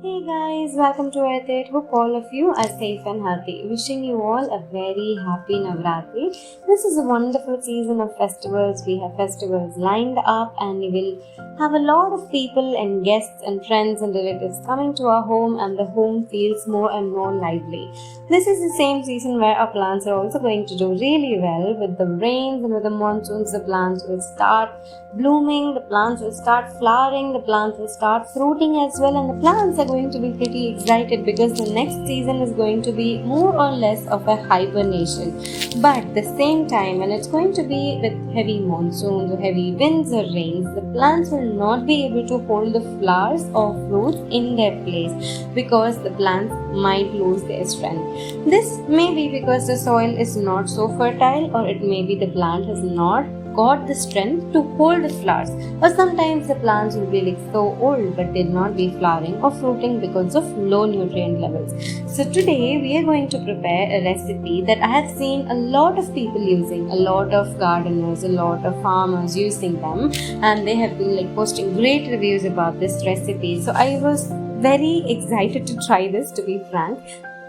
Hey guys, welcome to Earthit. Hope all of you are safe and healthy. Wishing you all a very happy Navratri. This is a wonderful season of festivals. We have festivals lined up and we will have a lot of people and guests and friends and relatives coming to our home, and the home feels more and more lively. This is the same season where our plants are also going to do really well. With the rains and with the monsoons, the plants will start blooming, the plants will start flowering, the plants will start fruiting as well, and the plants are going to be pretty excited because the next season is going to be more or less of a hibernation. But at the same time, when it's going to be with heavy monsoons or heavy winds or rains, the plants will not be able to hold the flowers or fruits in their place because the plants might lose their strength. This may be because the soil is not so fertile, or it may be the plant has not got the strength to hold the flowers, or sometimes the plants will be like so old but did not be flowering or fruiting because of low nutrient levels. So today we are going to prepare a recipe that I have seen a lot of people using, a lot of gardeners, a lot of farmers using them, and they have been like posting great reviews about this recipe. So I was very excited to try this, to be frank.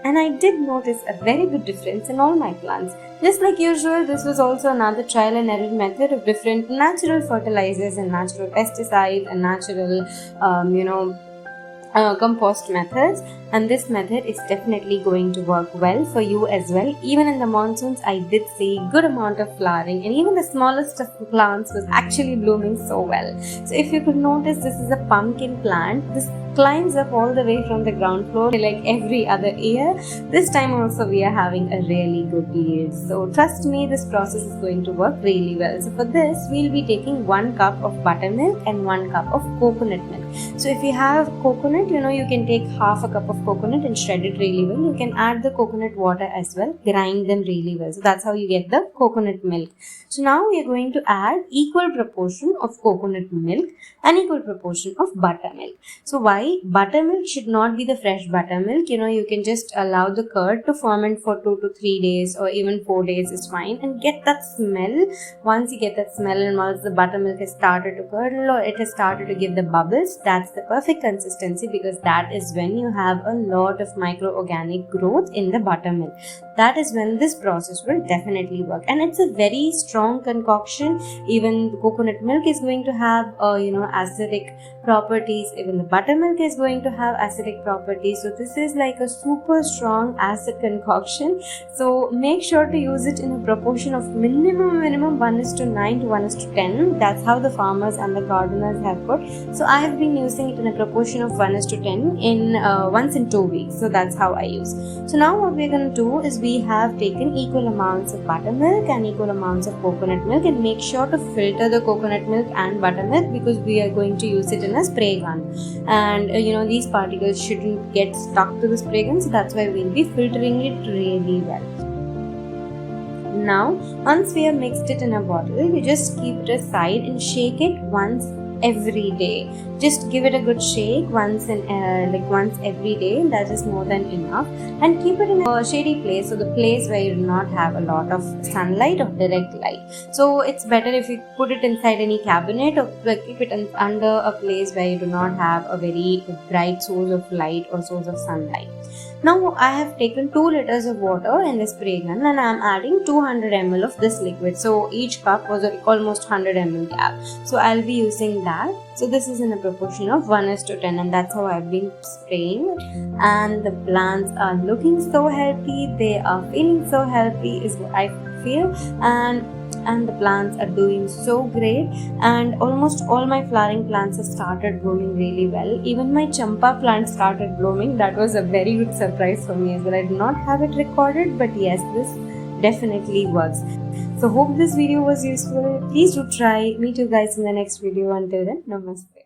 And I did notice a very good difference in all my plants. Just like usual, this was also another trial and error method of different natural fertilizers and natural pesticides and natural, compost methods, and this method is definitely going to work well for you as well. Even in the monsoons, I did see good amount of flowering, and even the smallest of the plants was actually blooming so well. So if you could notice, this is a pumpkin plant. This climbs up all the way from the ground floor like every other year. This time also we are having a really good yield. So trust me, this process is going to work really well. So for this, we'll be taking 1 cup of buttermilk and 1 cup of coconut milk. So if you have coconut, you can take half a cup of coconut and shred it really well. You can add the coconut water as well, grind them really well. So that's how you get the coconut milk. So now we are going to add equal proportion of coconut milk and equal proportion of buttermilk. So why? Buttermilk should not be the fresh buttermilk. You can just allow the curd to ferment for 2 to 3 days or even 4 days is fine, and get that smell. Once you get that smell and once the buttermilk has started to curdle or it has started to give the bubbles, that's the perfect consistency, because that is when you have a lot of microorganic growth in the buttermilk. That is when this process will definitely work, and it's a very strong concoction. Even the coconut milk is going to have acidic properties. Even the buttermilk is going to have acidic properties. So this is like a super strong acid concoction. So make sure to use it in a proportion of minimum 1:9 to 1:10. That's how the farmers and the gardeners have put. So I have been using it in a proportion of 1:10 in once in 2 weeks. So that's how I use. So now what we're going to do is we have taken equal amounts of buttermilk and equal amounts of coconut milk, and make sure to filter the coconut milk and buttermilk because we are going to use it in a spray gun, and these particles shouldn't get stuck to the spray gun, so that's why we'll be filtering it really well. Now once we have mixed it in a bottle, you just keep it aside and shake it once every day. Just give it a good shake once every day. That is more than enough, and keep it in a shady place, so the place where you do not have a lot of sunlight or direct light. So it's better if you put it inside any cabinet, or keep it under a place where you do not have a very bright source of light or source of sunlight. Now I have taken 2 liters of water in the spray gun, and I am adding 200 ml of this liquid. So each cup was almost 100 ml gap. So I'll be using that. So this is in a proportion of 1:10, and that's how I've been spraying. And the plants are looking so healthy. They are feeling so healthy is what I feel. And the plants are doing so great, and almost all my flowering plants have started blooming really well. Even my champa plant started blooming. That was a very good surprise for me as well. I did not have it recorded, but yes, this definitely works. So hope this video was useful. Please do try. Meet you guys in the next video. Until then, namaste.